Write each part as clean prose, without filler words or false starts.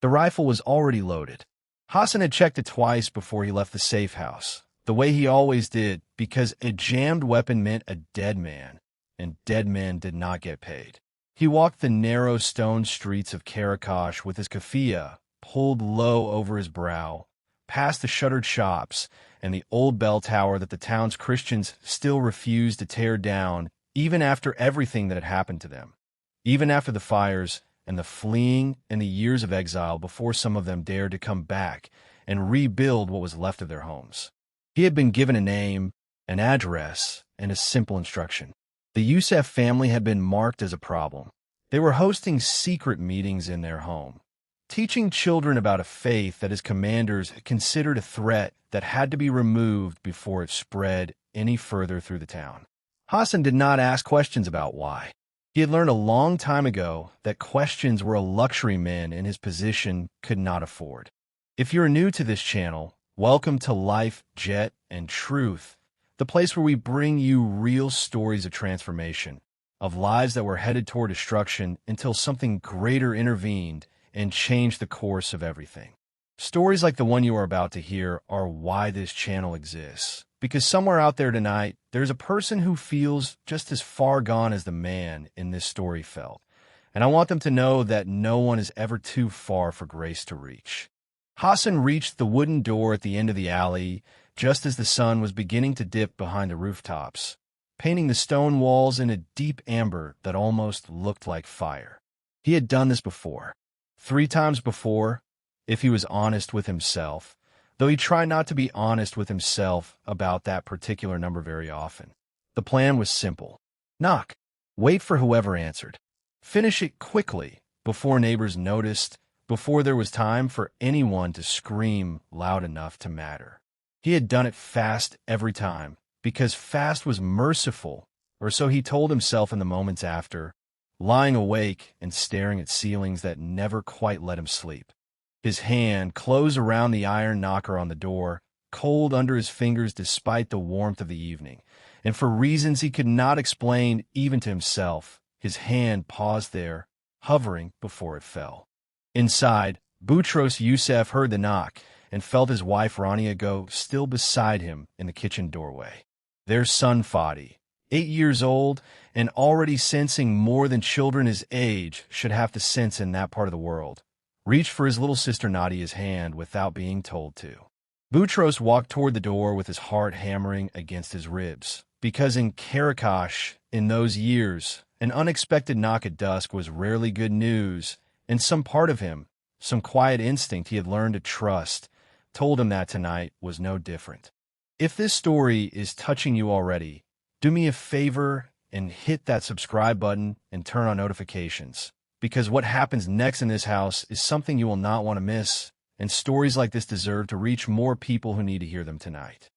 The rifle was already loaded. Hassan had checked it twice before he left the safe house, the way he always did, because a jammed weapon meant a dead man, and dead men did not get paid. He walked the narrow stone streets of Karakash with his keffiyeh pulled low over his brow, past the shuttered shops and the old bell tower that the town's Christians still refused to tear down, even after everything that had happened to them, even after the fires and the fleeing and the years of exile before some of them dared to come back and rebuild what was left of their homes. He had been given a name, an address, and a simple instruction. The Youssef family had been marked as a problem. They were hosting secret meetings in their home, teaching children about a faith that his commanders considered a threat that had to be removed before it spread any further through the town. Hassan did not ask questions about why. He had learned a long time ago that questions were a luxury men in his position could not afford. If you're new to this channel, welcome to Life, Jet, and Truth, the place where we bring you real stories of transformation, of lives that were headed toward destruction until something greater intervened and changed the course of everything. Stories like the one you are about to hear are why this channel exists. Because somewhere out there tonight, there's a person who feels just as far gone as the man in this story felt. And I want them to know that no one is ever too far for grace to reach. Hassan reached the wooden door at the end of the alley just as the sun was beginning to dip behind the rooftops, painting the stone walls in a deep amber that almost looked like fire. He had done this before. 3 times before, if he was honest with himself, though he tried not to be honest with himself about that particular number very often. The plan was simple. Knock. Wait for whoever answered. Finish it quickly, before neighbors noticed, before there was time for anyone to scream loud enough to matter. He had done it fast every time, because fast was merciful, or so he told himself in the moments after, lying awake and staring at ceilings that never quite let him sleep. His hand closed around the iron knocker on the door, cold under his fingers despite the warmth of the evening, and for reasons he could not explain even to himself, his hand paused there, hovering before it fell. Inside, Boutros Youssef heard the knock and felt his wife Rania go still beside him in the kitchen doorway. Their son Fadi, 8 years old and already sensing more than children his age should have to sense in that part of the world, reached for his little sister Nadia's hand without being told to. Boutros walked toward the door with his heart hammering against his ribs, because in Karakash, in those years, an unexpected knock at dusk was rarely good news, and some part of him, some quiet instinct he had learned to trust, told him that tonight was no different. If this story is touching you already, do me a favor and hit that subscribe button and turn on notifications, because what happens next in this house is something you will not want to miss, and stories like this deserve to reach more people who need to hear them tonight.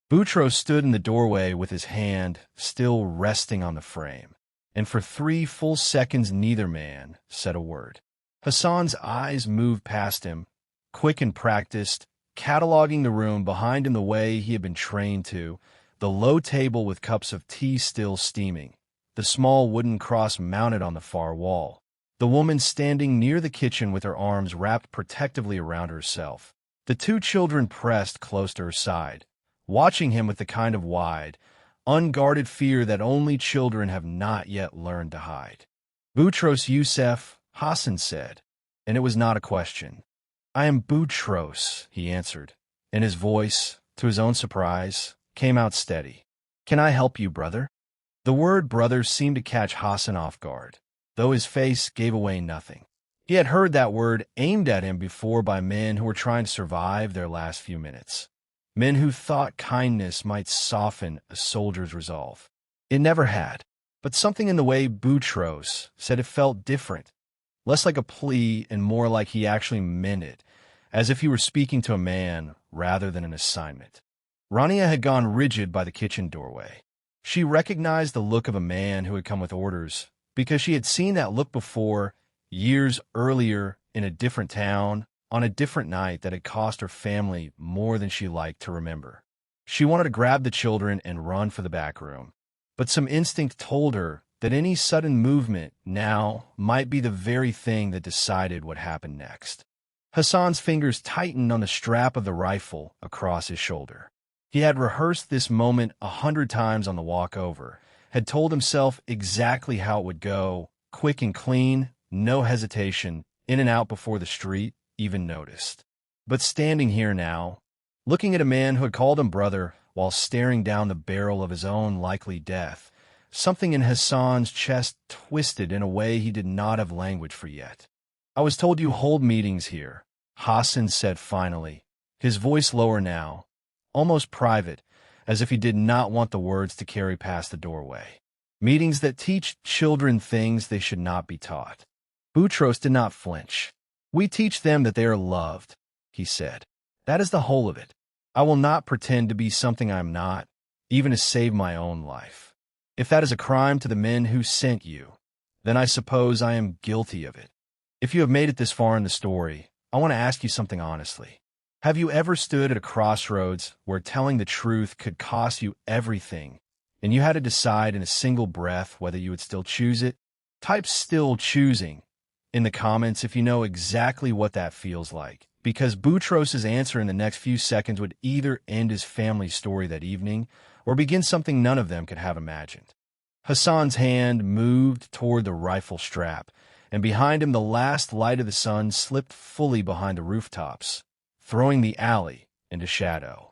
Boutros stood in the doorway with his hand still resting on the frame, and for 3 full seconds neither man said a word. Hassan's eyes moved past him, quick and practiced, cataloging the room behind him the way he had been trained to, the low table with cups of tea still steaming, the small wooden cross mounted on the far wall, the woman standing near the kitchen with her arms wrapped protectively around herself, the 2 children pressed close to her side, watching him with the kind of wide, unguarded fear that only children have not yet learned to hide. Boutros Youssef, Hassan said, and it was not a question. I am Boutros, he answered, and his voice, to his own surprise, came out steady. Can I help you, brother? The word brother seemed to catch Hassan off guard, though his face gave away nothing. He had heard that word aimed at him before by men who were trying to survive their last few minutes, men who thought kindness might soften a soldier's resolve. It never had, but something in the way Boutros said it felt different, less like a plea and more like he actually meant it, as if he were speaking to a man rather than an assignment. Rania had gone rigid by the kitchen doorway. She recognized the look of a man who had come with orders, because she had seen that look before, years earlier, in a different town, on a different night that had cost her family more than she liked to remember. She wanted to grab the children and run for the back room, but some instinct told her that any sudden movement now might be the very thing that decided what happened next. Hassan's fingers tightened on the strap of the rifle across his shoulder. He had rehearsed this moment 100 times on the walk over, had told himself exactly how it would go, quick and clean, no hesitation, in and out before the street even noticed. But standing here now, looking at a man who had called him brother while staring down the barrel of his own likely death, something in Hassan's chest twisted in a way he did not have language for yet. "I was told you hold meetings here," Hassan said finally, his voice lower now, almost private, as if he did not want the words to carry past the doorway. "Meetings that teach children things they should not be taught." Boutros did not flinch. "We teach them that they are loved," he said. "That is the whole of it. I will not pretend to be something I am not, even to save my own life. If that is a crime to the men who sent you, then I suppose I am guilty of it. If you have made it this far in the story, I want to ask you something honestly. Have you ever stood at a crossroads where telling the truth could cost you everything, and you had to decide in a single breath whether you would still choose it? Type "still choosing" in the comments if you know exactly what that feels like, because Boutros' answer in the next few seconds would either end his family's story that evening or begin something none of them could have imagined. Hassan's hand moved toward the rifle strap, and behind him the last light of the sun slipped fully behind the rooftops, throwing the alley into shadow.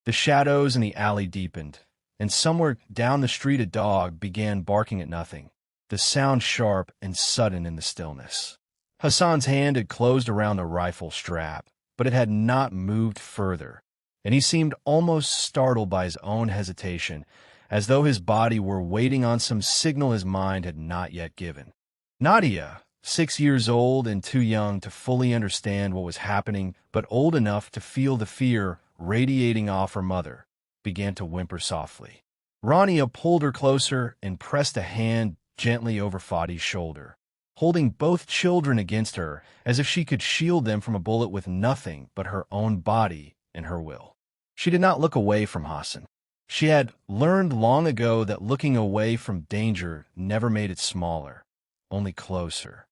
The shadows in the alley deepened, and somewhere down the street a dog began barking at nothing, the sound sharp and sudden in the stillness. Hassan's hand had closed around the rifle strap, but it had not moved further, and he seemed almost startled by his own hesitation, as though his body were waiting on some signal his mind had not yet given. Nadia, 6 years old and too young to fully understand what was happening, but old enough to feel the fear radiating off her mother, began to whimper softly. Rania pulled her closer and pressed a hand gently over Fadi's shoulder, holding both children against her as if she could shield them from a bullet with nothing but her own body and her will. She did not look away from Hassan. She had learned long ago that looking away from danger never made it smaller, only closer.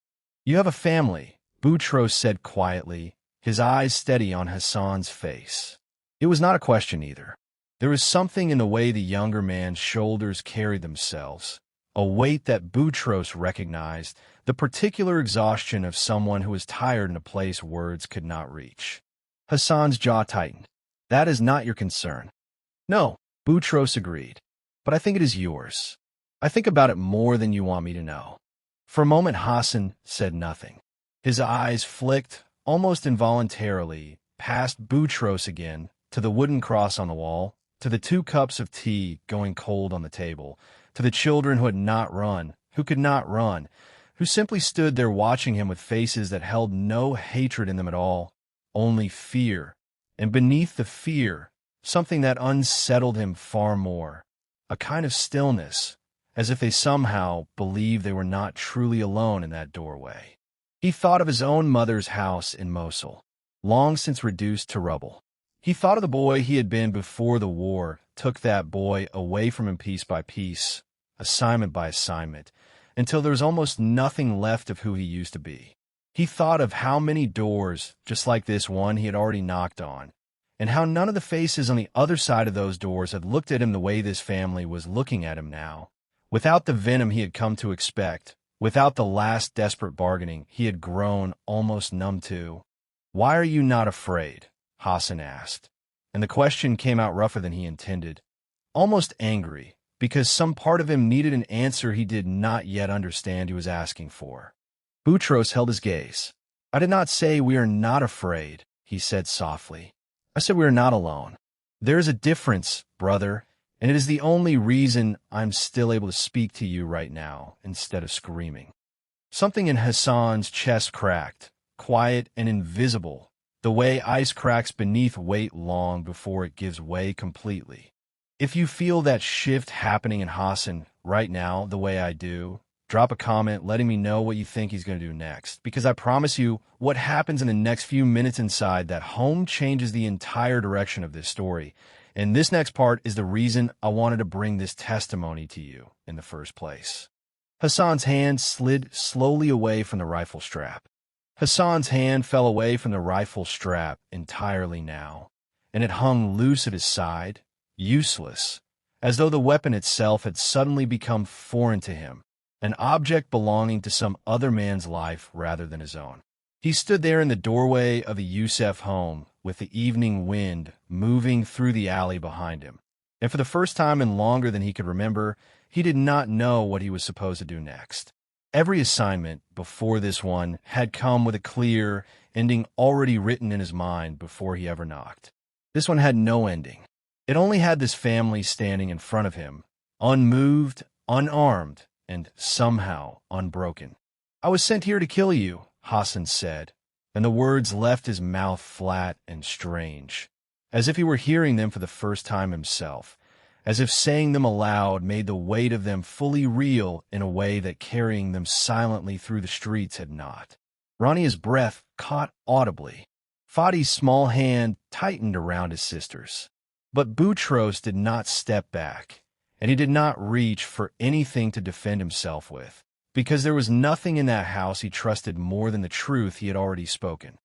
"You have a family," Boutros said quietly, his eyes steady on Hassan's face. It was not a question either. There was something in the way the younger man's shoulders carried themselves, a weight that Boutros recognized, the particular exhaustion of someone who was tired in a place words could not reach. Hassan's jaw tightened. "That is not your concern." "No," Boutros agreed, "but I think it is yours. I think about it more than you want me to know." For a moment Hassan said nothing. His eyes flicked, almost involuntarily, past Boutros again, to the wooden cross on the wall, to the 2 cups of tea going cold on the table, to the children who had not run, who could not run, who simply stood there watching him with faces that held no hatred in them at all, only fear, and beneath the fear, something that unsettled him far more, a kind of stillness, as if they somehow believed they were not truly alone in that doorway. He thought of his own mother's house in Mosul, long since reduced to rubble. He thought of the boy he had been before the war took that boy away from him piece by piece, assignment by assignment, until there was almost nothing left of who he used to be. He thought of how many doors, just like this one, he had already knocked on, and how none of the faces on the other side of those doors had looked at him the way this family was looking at him now. Without the venom he had come to expect, without the last desperate bargaining he had grown almost numb to. "Why are you not afraid?" Hassan asked, and the question came out rougher than he intended, almost angry, because some part of him needed an answer he did not yet understand he was asking for. Boutros held his gaze. "I did not say we are not afraid," he said softly. "I said we are not alone. There is a difference, brother, and it is the only reason I'm still able to speak to you right now instead of screaming." Something in Hassan's chest cracked, quiet and invisible, the way ice cracks beneath weight long before it gives way completely. If you feel that shift happening in Hassan right now the way I do, drop a comment letting me know what you think he's going to do next, because I promise you what happens in the next few minutes inside that home changes the entire direction of this story. And this next part is the reason I wanted to bring this testimony to you in the first place. Hassan's hand slid slowly away from the rifle strap. Hassan's hand fell away from the rifle strap entirely now, and it hung loose at his side, useless, as though the weapon itself had suddenly become foreign to him, an object belonging to some other man's life rather than his own. He stood there in the doorway of the Youssef home, with the evening wind moving through the alley behind him, and for the first time in longer than he could remember, he did not know what he was supposed to do next. Every assignment before this one had come with a clear ending already written in his mind before he ever knocked. This one had no ending. It only had this family standing in front of him, unmoved, unarmed, and somehow unbroken. "I was sent here to kill you," Hassan said, and the words left his mouth flat and strange, as if he were hearing them for the first time himself, as if saying them aloud made the weight of them fully real in a way that carrying them silently through the streets had not. Rania's breath caught audibly. Fadi's small hand tightened around his sister's. But Boutros did not step back, and he did not reach for anything to defend himself with, because there was nothing in that house he trusted more than the truth he had already spoken.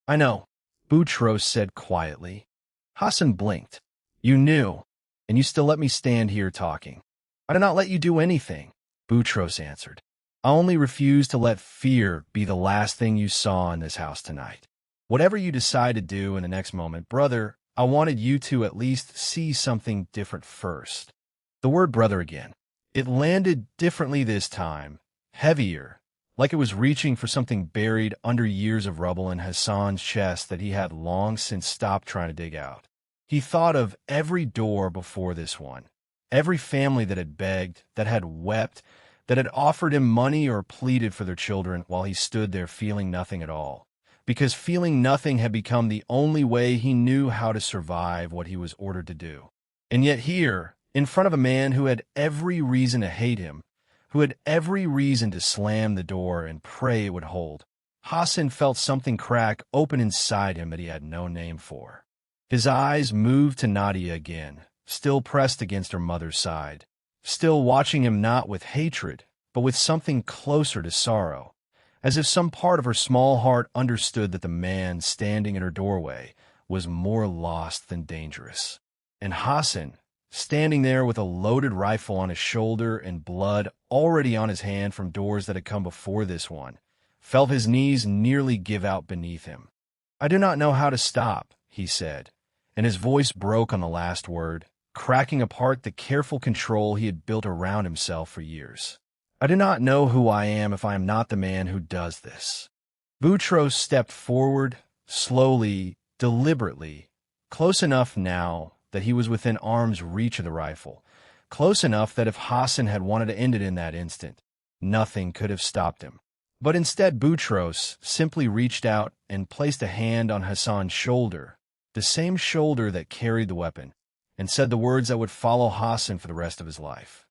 "I know," Boutros said quietly. Hassan blinked. "You knew, and you still let me stand here talking." "I did not let you do anything," Boutros answered. "I only refuse to let fear be the last thing you saw in this house tonight. Whatever you decide to do in the next moment, brother, I wanted you to at least see something different first." The word brother again. It landed differently this time, heavier, like it was reaching for something buried under years of rubble in Hassan's chest that he had long since stopped trying to dig out. He thought of every door before this one, every family that had begged, that had wept, that had offered him money or pleaded for their children while he stood there feeling nothing at all, because feeling nothing had become the only way he knew how to survive what he was ordered to do. And yet here, in front of a man who had every reason to hate him, who had every reason to slam the door and pray it would hold, Hassan felt something crack open inside him that he had no name for. His eyes moved to Nadia again, still pressed against her mother's side, still watching him not with hatred, but with something closer to sorrow, as if some part of her small heart understood that the man standing in her doorway was more lost than dangerous. And Hassan, standing there with a loaded rifle on his shoulder and blood already on his hand from doors that had come before this one, felt his knees nearly give out beneath him. "I do not know how to stop," he said, and his voice broke on the last word, cracking apart the careful control he had built around himself for years. "I do not know who I am if I am not the man who does this." Boutros stepped forward, slowly, deliberately, close enough now that he was within arm's reach of the rifle, close enough that if Hassan had wanted to end it in that instant, nothing could have stopped him. But instead Boutros simply reached out and placed a hand on Hassan's shoulder, the same shoulder that carried the weapon, and said the words that would follow Hassan for the rest of his life.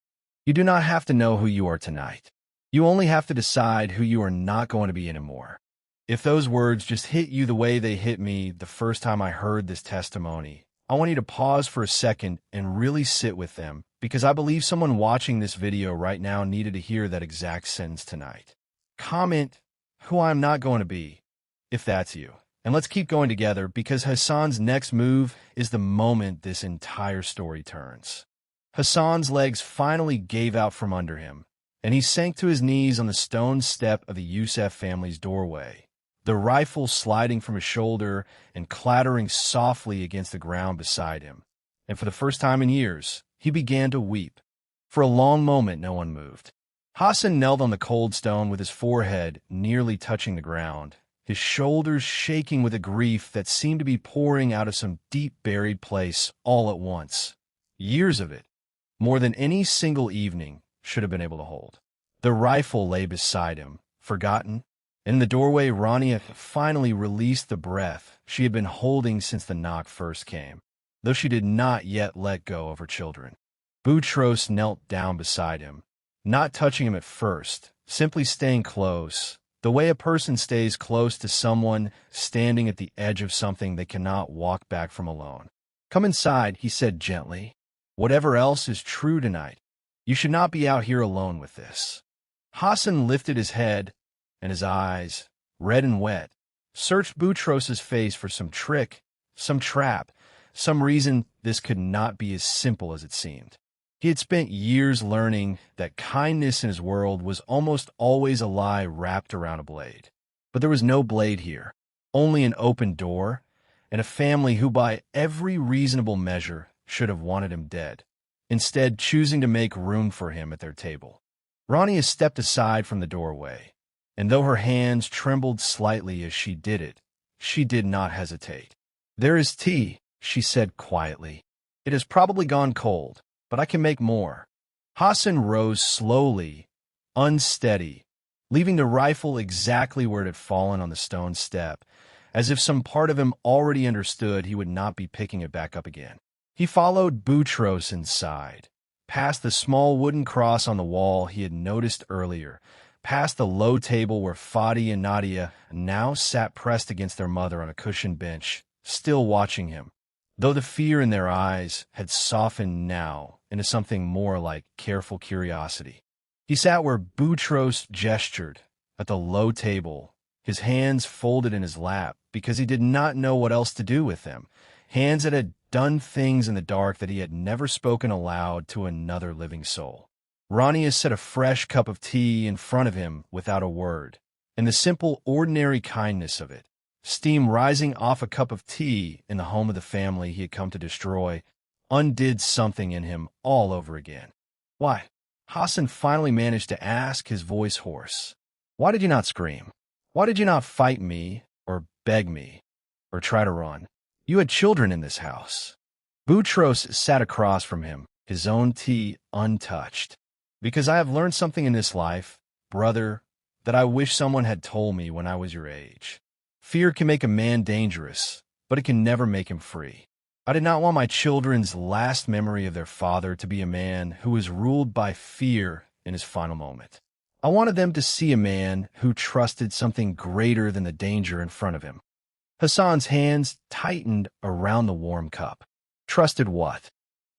"You do not have to know who you are tonight. You only have to decide who you are not going to be anymore." If those words just hit you the way they hit me the first time I heard this testimony, I want you to pause for a second and really sit with them, because I believe someone watching this video right now needed to hear that exact sentence tonight. Comment who I'm not going to be, if that's you. And let's keep going together, because Hassan's next move is the moment this entire story turns. Hassan's legs finally gave out from under him, and he sank to his knees on the stone step of the Youssef family's doorway, the rifle sliding from his shoulder and clattering softly against the ground beside him. And for the first time in years, he began to weep. For a long moment, no one moved. Hassan knelt on the cold stone with his forehead nearly touching the ground, his shoulders shaking with a grief that seemed to be pouring out of some deep-buried place all at once. Years of it, more than any single evening, should have been able to hold. The rifle lay beside him, forgotten. In the doorway, Rania finally released the breath she had been holding since the knock first came, though she did not yet let go of her children. Boutros knelt down beside him, not touching him at first, simply staying close, the way a person stays close to someone standing at the edge of something they cannot walk back from alone. "Come inside," he said gently. "Whatever else is true tonight, you should not be out here alone with this." Hassan lifted his head, and his eyes, red and wet, searched Boutros's face for some trick, some trap, some reason this could not be as simple as it seemed. He had spent years learning that kindness in his world was almost always a lie wrapped around a blade. But there was no blade here, only an open door, and a family who by every reasonable measure should have wanted him dead, instead choosing to make room for him at their table. Rania stepped aside from the doorway, and though her hands trembled slightly as she did it, she did not hesitate. "There is tea," she said quietly. "It has probably gone cold, but I can make more." Hassan rose slowly, unsteady, leaving the rifle exactly where it had fallen on the stone step, as if some part of him already understood he would not be picking it back up again. He followed Boutros inside, past the small wooden cross on the wall he had noticed earlier, past the low table where Fadi and Nadia now sat pressed against their mother on a cushioned bench, still watching him, though the fear in their eyes had softened now into something more like careful curiosity. He sat where Boutros gestured, at the low table, his hands folded in his lap because he did not know what else to do with them, hands that had done things in the dark that he had never spoken aloud to another living soul. Rania set a fresh cup of tea in front of him without a word, and the simple, ordinary kindness of it, steam rising off a cup of tea in the home of the family he had come to destroy, undid something in him all over again. "Why?" Hassan finally managed to ask, his voice hoarse. "Why did you not scream? Why did you not fight me, or beg me, or try to run? You had children in this house." Boutros sat across from him, his own tea untouched. "Because I have learned something in this life, brother, that I wish someone had told me when I was your age. Fear can make a man dangerous, but it can never make him free. I did not want my children's last memory of their father to be a man who was ruled by fear in his final moment. I wanted them to see a man who trusted something greater than the danger in front of him." Hassan's hands tightened around the warm cup. "Trusted what?"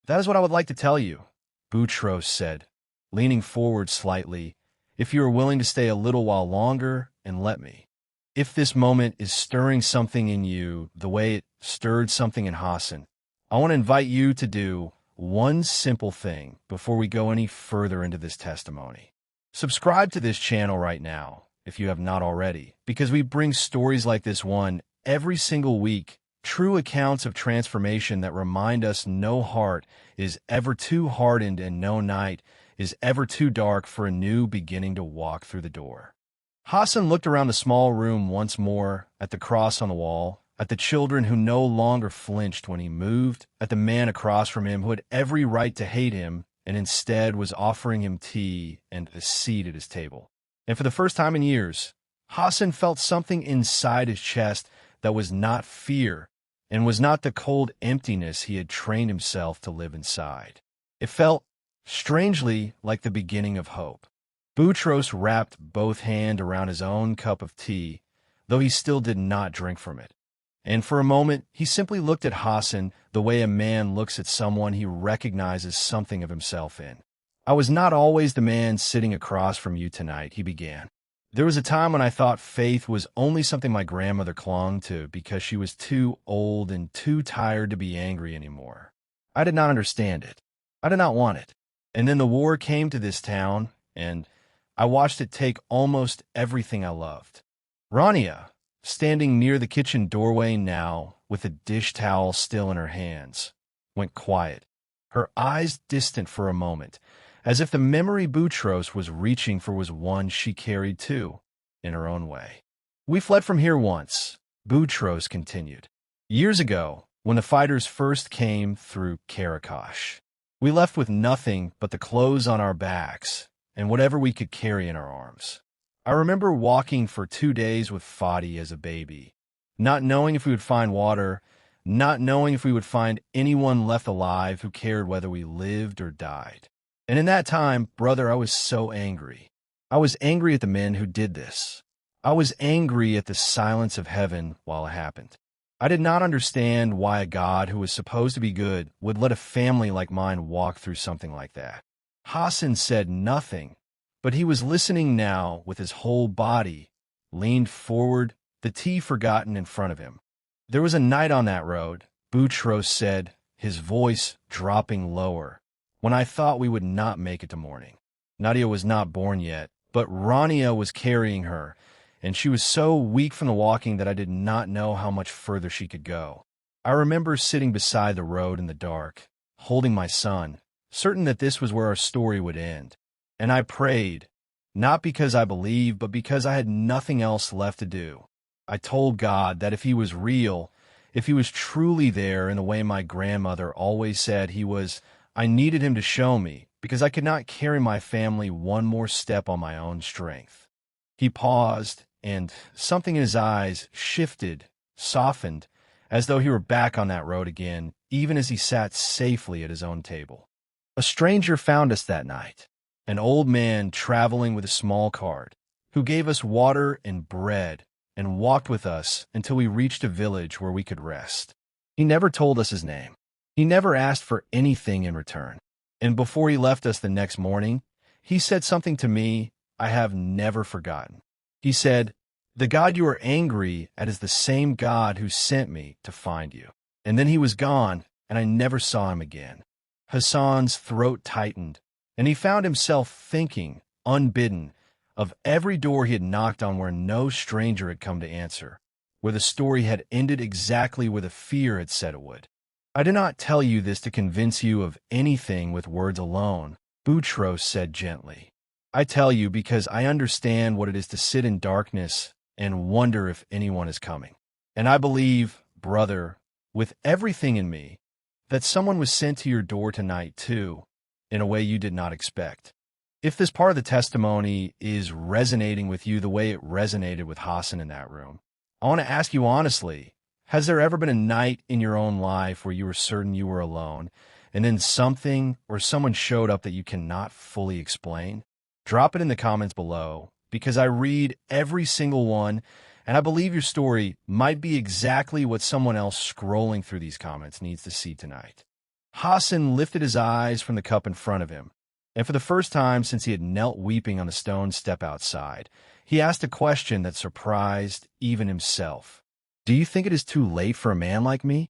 "That is what I would like to tell you," Boutros said, leaning forward slightly, "if you are willing to stay a little while longer and let me. If this moment is stirring something in you the way it stirred something in Hassan, I want to invite you to do one simple thing before we go any further into this testimony. Subscribe to this channel right now, if you have not already, because we bring stories like this one every single week, true accounts of transformation that remind us no heart is ever too hardened and no night is ever too dark for a new beginning to walk through the door. Hassan looked around the small room once more, at the cross on the wall, at the children who no longer flinched when he moved, at the man across from him who had every right to hate him and instead was offering him tea and a seat at his table. And for the first time in years, Hassan felt something inside his chest that was not fear and was not the cold emptiness he had trained himself to live inside. It felt, strangely, like the beginning of hope. Boutros wrapped both hands around his own cup of tea, though he still did not drink from it. And for a moment, he simply looked at Hassan the way a man looks at someone he recognizes something of himself in. "I was not always the man sitting across from you tonight," he began. "There was a time when I thought faith was only something my grandmother clung to because she was too old and too tired to be angry anymore. I did not understand it. I did not want it. And then the war came to this town, and I watched it take almost everything I loved." Rania, standing near the kitchen doorway now, with a dish towel still in her hands, went quiet, her eyes distant for a moment, as if the memory Boutros was reaching for was one she carried too, in her own way. "We fled from here once," Boutros continued. "Years ago, when the fighters first came through Karakash. We left with nothing but the clothes on our backs and whatever we could carry in our arms. I remember walking for 2 days with Fadi as a baby, not knowing if we would find water, not knowing if we would find anyone left alive who cared whether we lived or died. And in that time, brother, I was so angry. I was angry at the men who did this. I was angry at the silence of heaven while it happened. I did not understand why a God who was supposed to be good would let a family like mine walk through something like that." Hassan said nothing, but he was listening now with his whole body, leaned forward, the tea forgotten in front of him. There was a night on that road, Boutros said, his voice dropping lower, when I thought we would not make it to morning. Nadia was not born yet, but Rania was carrying her, and she was so weak from the walking that I did not know how much further she could go. I remember sitting beside the road in the dark, holding my son, certain that this was where our story would end. And I prayed, not because I believed, but because I had nothing else left to do. I told God that if he was real, if he was truly there in the way my grandmother always said he was, I needed him to show me, because I could not carry my family one more step on my own strength. He paused, and something in his eyes shifted, softened, as though he were back on that road again, even as he sat safely at his own table. A stranger found us that night, an old man traveling with a small cart, who gave us water and bread and walked with us until we reached a village where we could rest. He never told us his name. He never asked for anything in return. And before he left us the next morning, he said something to me I have never forgotten. He said, "The God you are angry at is the same God who sent me to find you." And then he was gone, and I never saw him again. Hassan's throat tightened, and he found himself thinking, unbidden, of every door he had knocked on where no stranger had come to answer, where the story had ended exactly where the fear had said it would. I do not tell you this to convince you of anything with words alone, Boutros said gently. I tell you because I understand what it is to sit in darkness and wonder if anyone is coming. And I believe, brother, with everything in me, that someone was sent to your door tonight too, in a way you did not expect. If this part of the testimony is resonating with you the way it resonated with Hassan in that room, I want to ask you honestly, has there ever been a night in your own life where you were certain you were alone, and then something or someone showed up that you cannot fully explain? Drop it in the comments below, because I read every single one, and I believe your story might be exactly what someone else scrolling through these comments needs to see tonight. Hassan lifted his eyes from the cup in front of him, and for the first time since he had knelt weeping on the stone step outside, he asked a question that surprised even himself. Do you think it is too late for a man like me?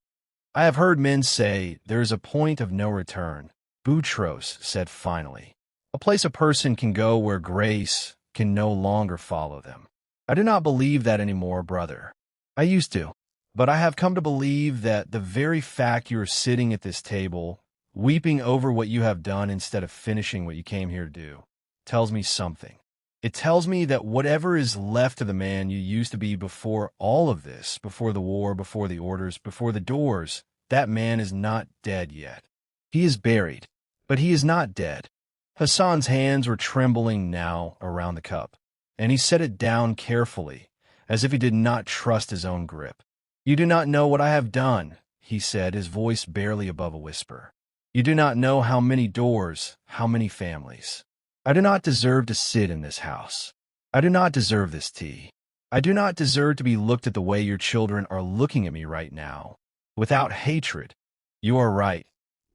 I have heard men say there is a point of no return, Boutros said finally. A place a person can go where grace can no longer follow them. I do not believe that anymore, brother. I used to, but I have come to believe that the very fact you are sitting at this table, weeping over what you have done instead of finishing what you came here to do, tells me something. It tells me that whatever is left of the man you used to be before all of this, before the war, before the orders, before the doors, that man is not dead yet. He is buried, but he is not dead. Hassan's hands were trembling now around the cup, and he set it down carefully, as if he did not trust his own grip. You do not know what I have done, he said, his voice barely above a whisper. You do not know how many doors, how many families. I do not deserve to sit in this house. I do not deserve this tea. I do not deserve to be looked at the way your children are looking at me right now, without hatred. You are right,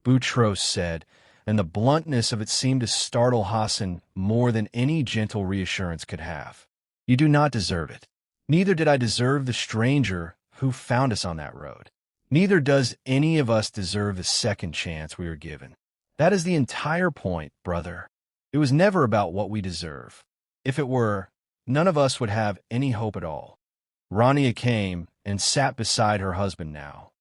Boutros said, and the bluntness of it seemed to startle Hassan more than any gentle reassurance could have. You do not deserve it. Neither did I deserve the stranger who found us on that road. Neither does any of us deserve the second chance we were given. That is the entire point, brother. It was never about what we deserve. If it were, none of us would have any hope at all. Rania came and sat beside her husband now,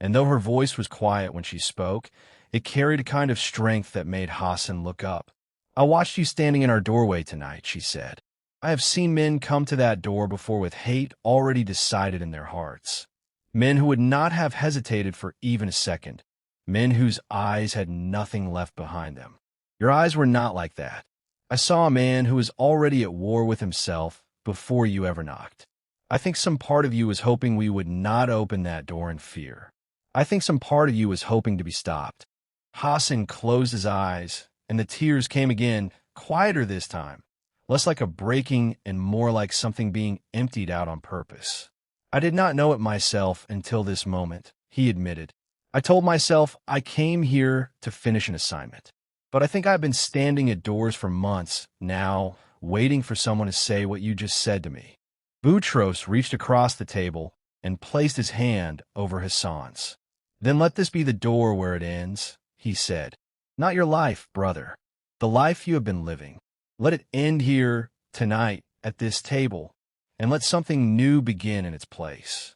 and though her voice was quiet when she spoke, it carried a kind of strength that made Hassan look up. I watched you standing in our doorway tonight, she said. I have seen men come to that door before with hate already decided in their hearts. Men who would not have hesitated for even a second. Men whose eyes had nothing left behind them. Your eyes were not like that. I saw a man who was already at war with himself before you ever knocked. I think some part of you was hoping we would not open that door in fear. I think some part of you was hoping to be stopped. Hassan closed his eyes, and the tears came again, quieter this time, less like a breaking and more like something being emptied out on purpose. I did not know it myself until this moment, he admitted. I told myself I came here to finish an assignment. But I think I've been standing at doors for months now, waiting for someone to say what you just said to me. Boutros reached across the table and placed his hand over Hassan's. "Then let this be the door where it ends," he said. "Not your life, brother. The life you have been living. Let it end here, tonight, at this table, and let something new begin in its place.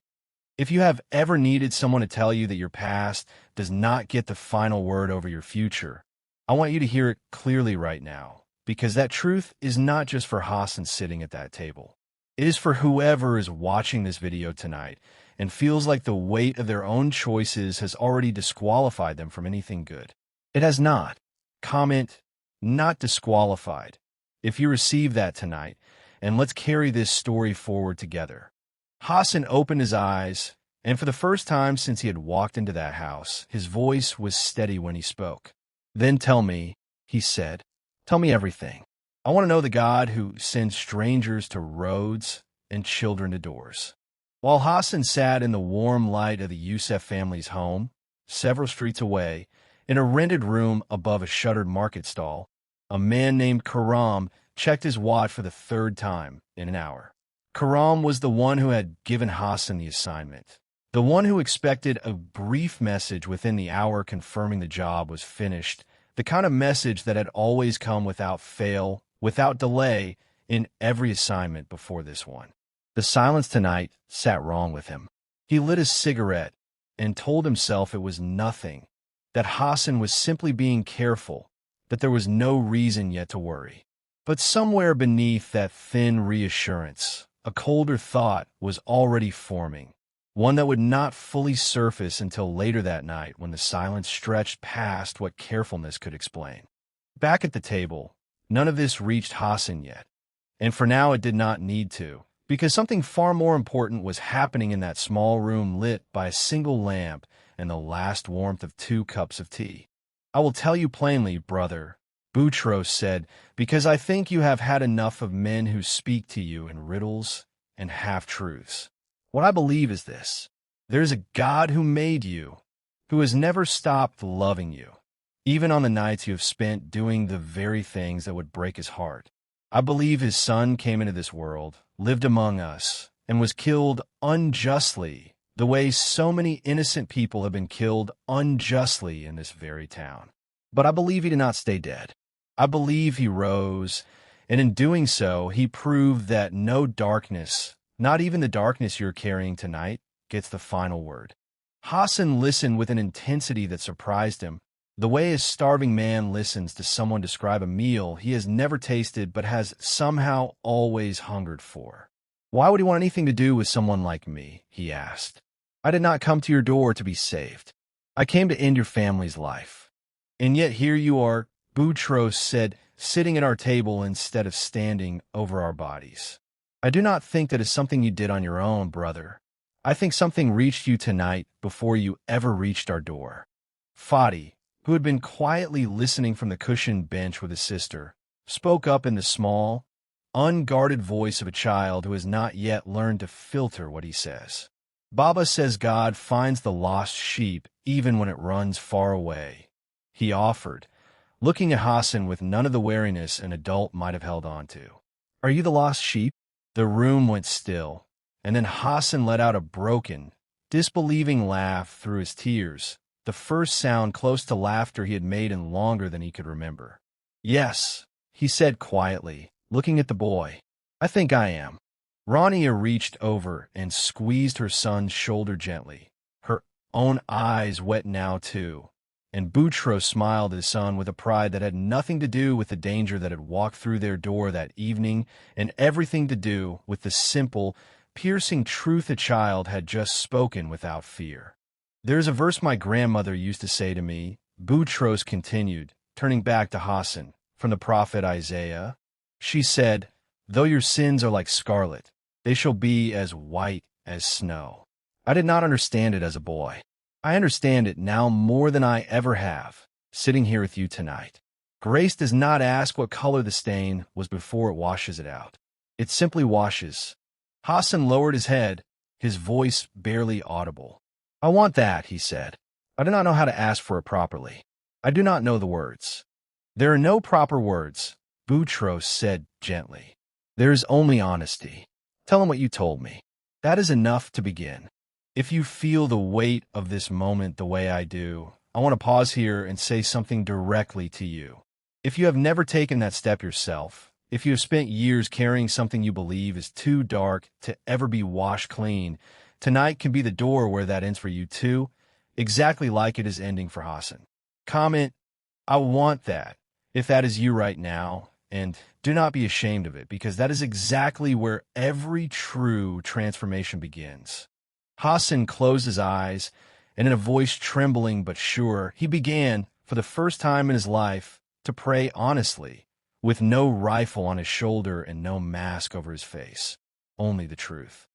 If you have ever needed someone to tell you that your past does not get the final word over your future, I want you to hear it clearly right now, because that truth is not just for Hassan sitting at that table. It is for whoever is watching this video tonight and feels like the weight of their own choices has already disqualified them from anything good. It has not. Comment, "not disqualified," if you receive that tonight, and let's carry this story forward together. Hassan opened his eyes, and for the first time since he had walked into that house, his voice was steady when he spoke. "Then tell me," he said. "Tell me everything. I want to know the God who sends strangers to roads and children to doors." While Hassan sat in the warm light of the Youssef family's home, several streets away, in a rented room above a shuttered market stall, a man named Karam checked his watch for the third time in an hour. Karam was the one who had given Hassan the assignment, the one who expected a brief message within the hour confirming the job was finished, the kind of message that had always come without fail, without delay, in every assignment before this one. The silence tonight sat wrong with him. He lit his cigarette and told himself it was nothing, that Hassan was simply being careful, that there was no reason yet to worry. But somewhere beneath that thin reassurance, a colder thought was already forming, one that would not fully surface until later that night when the silence stretched past what carefulness could explain. Back at the table, none of this reached Hassan yet, and for now it did not need to, because something far more important was happening in that small room lit by a single lamp and the last warmth of 2 cups of tea. "I will tell you plainly, brother," Boutros said, "because I think you have had enough of men who speak to you in riddles and half-truths. What I believe is this: there is a God who made you, who has never stopped loving you, even on the nights you have spent doing the very things that would break his heart. I believe his son came into this world, lived among us, and was killed unjustly, the way so many innocent people have been killed unjustly in this very town. But I believe he did not stay dead. I believe he rose, and in doing so, he proved that no darkness, not even the darkness you're carrying tonight, gets the final word." Hassan listened with an intensity that surprised him, the way a starving man listens to someone describe a meal he has never tasted but has somehow always hungered for. "Why would he want anything to do with someone like me?" he asked. "I did not come to your door to be saved. I came to end your family's life. And yet here you are," Boutros said, "sitting at our table instead of standing over our bodies. I do not think that is something you did on your own, brother. I think something reached you tonight before you ever reached our door." Fadi, who had been quietly listening from the cushioned bench with his sister, spoke up in the small, unguarded voice of a child who has not yet learned to filter what he says. "Baba says God finds the lost sheep even when it runs far away," he offered, looking at Hassan with none of the wariness an adult might have held on to. "Are you the lost sheep?" The room went still, and then Hassan let out a broken, disbelieving laugh through his tears, the first sound close to laughter he had made in longer than he could remember. "Yes," he said quietly, looking at the boy. "I think I am." Rania reached over and squeezed her son's shoulder gently, her own eyes wet now too, and Boutros smiled at his son with a pride that had nothing to do with the danger that had walked through their door that evening and everything to do with the simple, piercing truth a child had just spoken without fear. "There is a verse my grandmother used to say to me," Boutros continued, turning back to Hassan, "from the prophet Isaiah. She said, 'Though your sins are like scarlet, they shall be as white as snow.' I did not understand it as a boy. I understand it now more than I ever have, sitting here with you tonight. Grace does not ask what color the stain was before it washes it out. It simply washes." Hassan lowered his head, his voice barely audible. "I want that," he said. "I do not know how to ask for it properly. I do not know the words." "There are no proper words," Boutros said gently. "There is only honesty. Tell him what you told me. That is enough to begin. If you feel the weight of this moment the way I do, I want to pause here and say something directly to you. If you have never taken that step yourself, if you have spent years carrying something you believe is too dark to ever be washed clean, tonight can be the door where that ends for you too, exactly like it is ending for Hassan. Comment, I want that, if that is you right now, and do not be ashamed of it, because that is exactly where every true transformation begins. Hassan closed his eyes, and in a voice trembling but sure, he began, for the first time in his life, to pray honestly, with no rifle on his shoulder and no mask over his face, only the truth.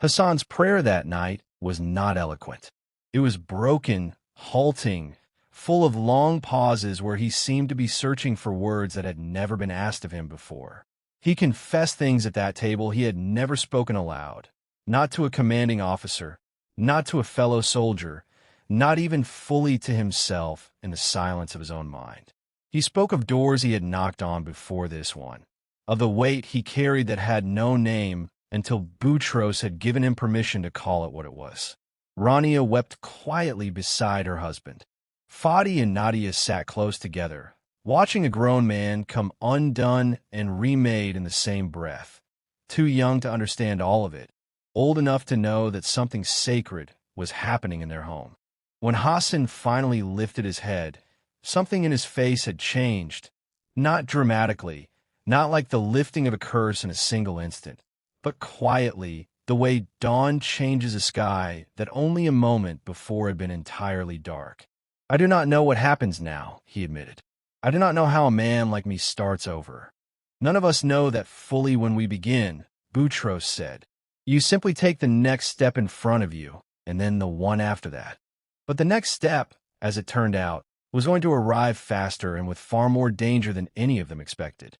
Hassan's prayer that night was not eloquent. It was broken, halting, full of long pauses where he seemed to be searching for words that had never been asked of him before. He confessed things at that table he had never spoken aloud, not to a commanding officer, not to a fellow soldier, not even fully to himself in the silence of his own mind. He spoke of doors he had knocked on before this one, of the weight he carried that had no name until Boutros had given him permission to call it what it was. Rania wept quietly beside her husband. Fadi and Nadia sat close together, watching a grown man come undone and remade in the same breath, too young to understand all of it, old enough to know that something sacred was happening in their home. When Hassan finally lifted his head, something in his face had changed, not dramatically, not like the lifting of a curse in a single instant, but quietly, the way dawn changes a sky that only a moment before had been entirely dark. I do not know what happens now, he admitted. I do not know how a man like me starts over. None of us know that fully when we begin, Boutros said. You simply take the next step in front of you, and then the one after that. But the next step, as it turned out, was going to arrive faster and with far more danger than any of them expected.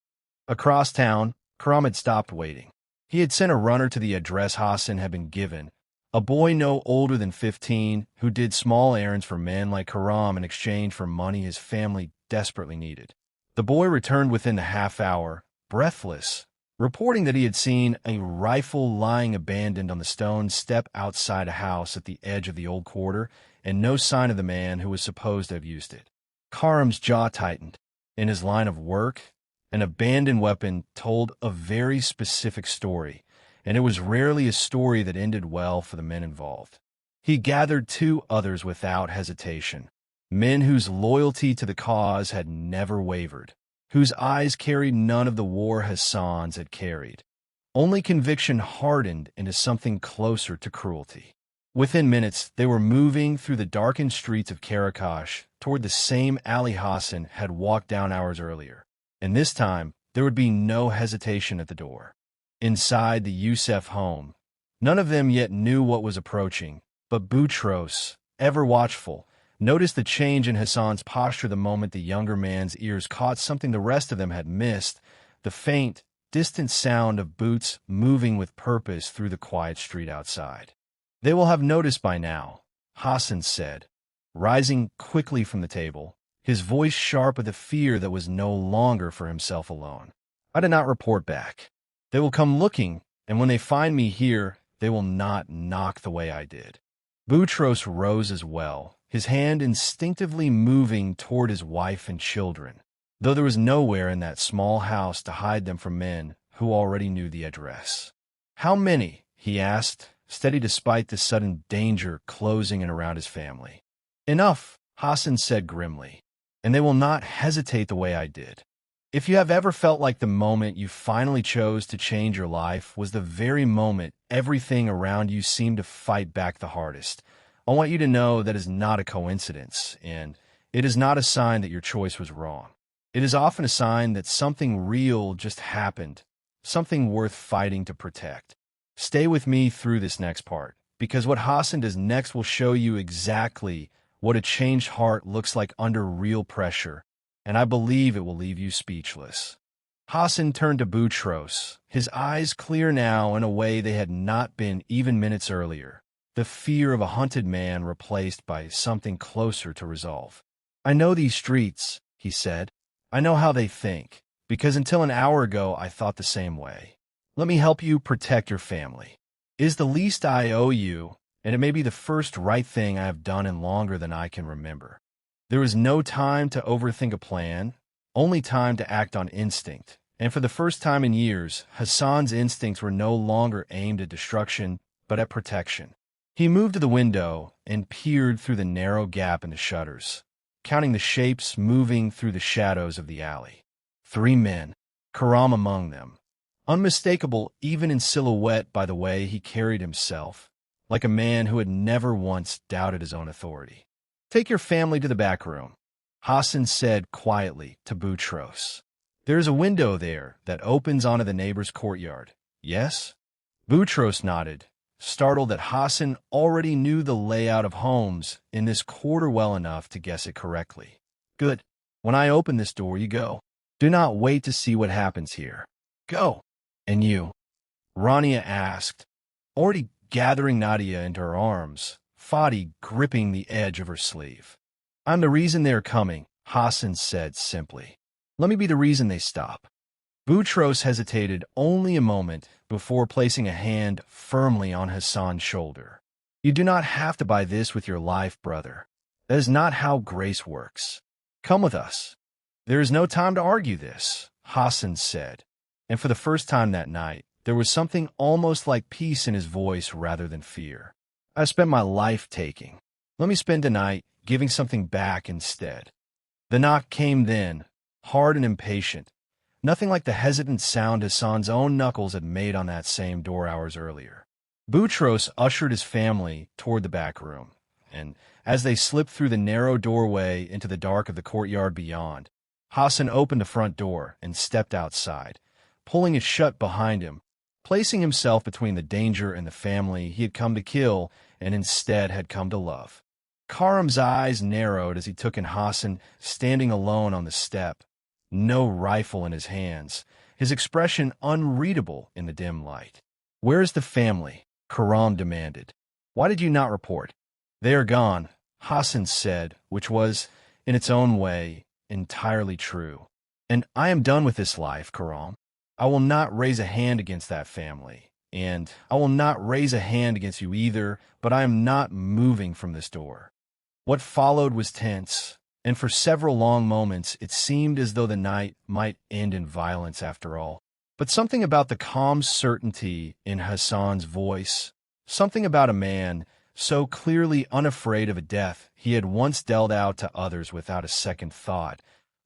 Across town, Karam had stopped waiting. He had sent a runner to the address Hassan had been given, a boy no older than 15 who did small errands for men like Karam in exchange for money his family desperately needed. The boy returned within a half hour, breathless, reporting that he had seen a rifle lying abandoned on the stone step outside a house at the edge of the old quarter, and no sign of the man who was supposed to have used it. Karam's jaw tightened. In his line of work, an abandoned weapon told a very specific story, and it was rarely a story that ended well for the men involved. He gathered 2 others without hesitation, men whose loyalty to the cause had never wavered, whose eyes carried none of the war Hassans had carried. Only conviction hardened into something closer to cruelty. Within minutes, they were moving through the darkened streets of Karakash toward the same alley Hassan had walked down hours earlier. And this time, there would be no hesitation at the door. Inside the Youssef home, none of them yet knew what was approaching, but Boutros, ever watchful, noticed the change in Hassan's posture the moment the younger man's ears caught something the rest of them had missed, the faint, distant sound of boots moving with purpose through the quiet street outside. They will have noticed by now, Hassan said, rising quickly from the table, his voice sharp with a fear that was no longer for himself alone. I did not report back. They will come looking, and when they find me here, they will not knock the way I did. Boutros rose as well, his hand instinctively moving toward his wife and children, though there was nowhere in that small house to hide them from men who already knew the address. How many? He asked, steady despite the sudden danger closing in around his family. Enough, Hassan said grimly, and they will not hesitate the way I did. If you have ever felt like the moment you finally chose to change your life was the very moment everything around you seemed to fight back the hardest, I want you to know that is not a coincidence, and it is not a sign that your choice was wrong. It is often a sign that something real just happened, something worth fighting to protect. Stay with me through this next part, because what Hassan does next will show you exactly what a changed heart looks like under real pressure, and I believe it will leave you speechless. Hassan turned to Boutros, his eyes clear now in a way they had not been even minutes earlier, the fear of a hunted man replaced by something closer to resolve. I know these streets, he said. I know how they think, because until an hour ago I thought the same way. Let me help you protect your family. It is the least I owe you, and it may be the first right thing I have done in longer than I can remember. There was no time to overthink a plan, only time to act on instinct. And for the first time in years, Hassan's instincts were no longer aimed at destruction, but at protection. He moved to the window and peered through the narrow gap in the shutters, counting the shapes moving through the shadows of the alley. 3 men, Karam among them, unmistakable even in silhouette by the way he carried himself, like a man who had never once doubted his own authority. Take your family to the back room, Hassan said quietly to Boutros. There is a window there that opens onto the neighbor's courtyard. Yes? Boutros nodded, startled that Hassan already knew the layout of homes in this quarter well enough to guess it correctly. Good. When I open this door, you go. Do not wait to see what happens here. Go. And you? Rania asked, already gathering Nadia into her arms, Fadi gripping the edge of her sleeve. I'm the reason they are coming, Hassan said simply. Let me be the reason they stop. Boutros hesitated only a moment before placing a hand firmly on Hassan's shoulder. You do not have to buy this with your life, brother. That is not how grace works. Come with us. There is no time to argue this, Hassan said, and for the first time that night, there was something almost like peace in his voice rather than fear. I spent my life taking. Let me spend the night giving something back instead. The knock came then, hard and impatient, nothing like the hesitant sound Hassan's own knuckles had made on that same door hours earlier. Boutros ushered his family toward the back room, and as they slipped through the narrow doorway into the dark of the courtyard beyond, Hassan opened the front door and stepped outside, pulling it shut behind him, placing himself between the danger and the family he had come to kill and instead had come to love. Karam's eyes narrowed as he took in Hassan standing alone on the step, no rifle in his hands, his expression unreadable in the dim light. Where is the family? Karam demanded. Why did you not report? They are gone, Hassan said, which was, in its own way, entirely true. And I am done with this life, Karam. I will not raise a hand against that family, and I will not raise a hand against you either, but I am not moving from this door. What followed was tense, and for several long moments it seemed as though the night might end in violence after all. But something about the calm certainty in Hassan's voice, something about a man so clearly unafraid of a death he had once dealt out to others without a second thought,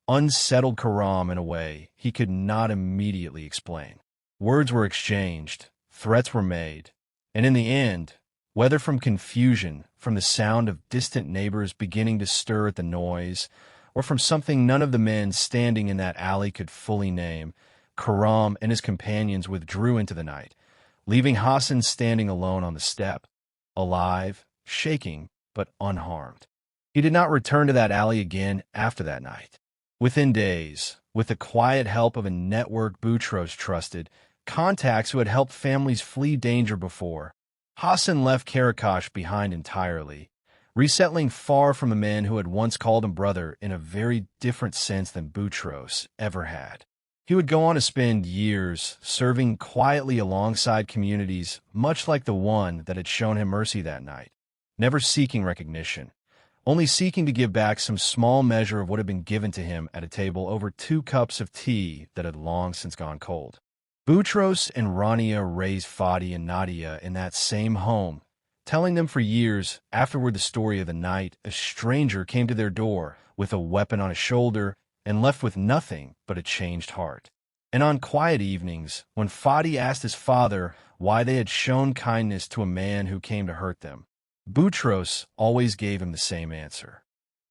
unsettled Karam in a way he could not immediately explain. Words were exchanged, threats were made, and in the end, whether from confusion, from the sound of distant neighbors beginning to stir at the noise, or from something none of the men standing in that alley could fully name, Karam and his companions withdrew into the night, leaving Hassan standing alone on the step, alive, shaking, but unharmed. He did not return to that alley again after that night. Within days, with the quiet help of a network Boutros trusted, contacts who had helped families flee danger before, Hassan left Karakash behind entirely, resettling far from the men who had once called him brother in a very different sense than Boutros ever had. He would go on to spend years serving quietly alongside communities much like the one that had shown him mercy that night, never seeking recognition, only seeking to give back some small measure of what had been given to him at a table over 2 cups of tea that had long since gone cold. Boutros and Rania raised Fadi and Nadia in that same home, telling them for years afterward the story of the night a stranger came to their door with a weapon on his shoulder and left with nothing but a changed heart. And on quiet evenings, when Fadi asked his father why they had shown kindness to a man who came to hurt them, Boutros always gave him the same answer.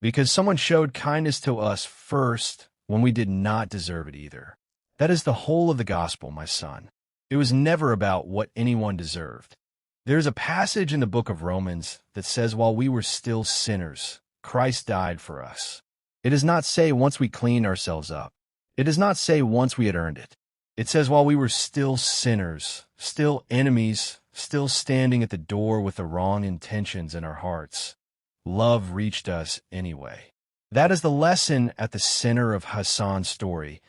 Because someone showed kindness to us first when we did not deserve it either. That is the whole of the gospel, my son. It was never about what anyone deserved. There is a passage in the book of Romans that says while we were still sinners, Christ died for us. It does not say once we cleaned ourselves up. It does not say once we had earned it. It says while we were still sinners, still enemies, still standing at the door with the wrong intentions in our hearts, love reached us anyway. That is the lesson at the center of Hassan's story,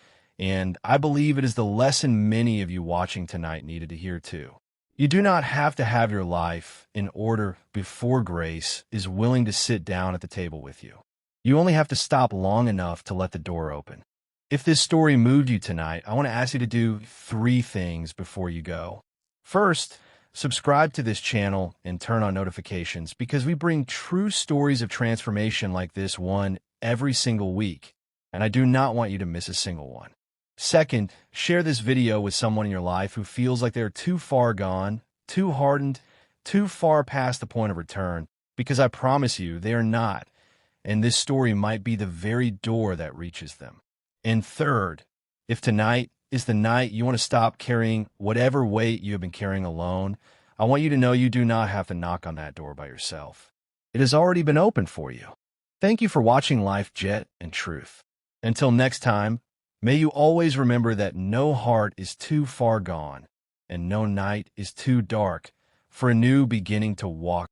And I believe it is the lesson many of you watching tonight needed to hear too. You do not have to have your life in order before grace is willing to sit down at the table with you. You only have to stop long enough to let the door open. If this story moved you tonight, I want to ask you to do 3 things before you go. First, subscribe to this channel and turn on notifications because we bring true stories of transformation like this one every single week, and I do not want you to miss a single one. Second, share this video with someone in your life who feels like they're too far gone, too hardened, too far past the point of return, because I promise you they are not, and this story might be the very door that reaches them. And third, if tonight is the night you want to stop carrying whatever weight you have been carrying alone, I want you to know you do not have to knock on that door by yourself. It has already been opened for you. Thank you for watching Life, Jet, and Truth. Until next time, may you always remember that no heart is too far gone, and no night is too dark for a new beginning to walk.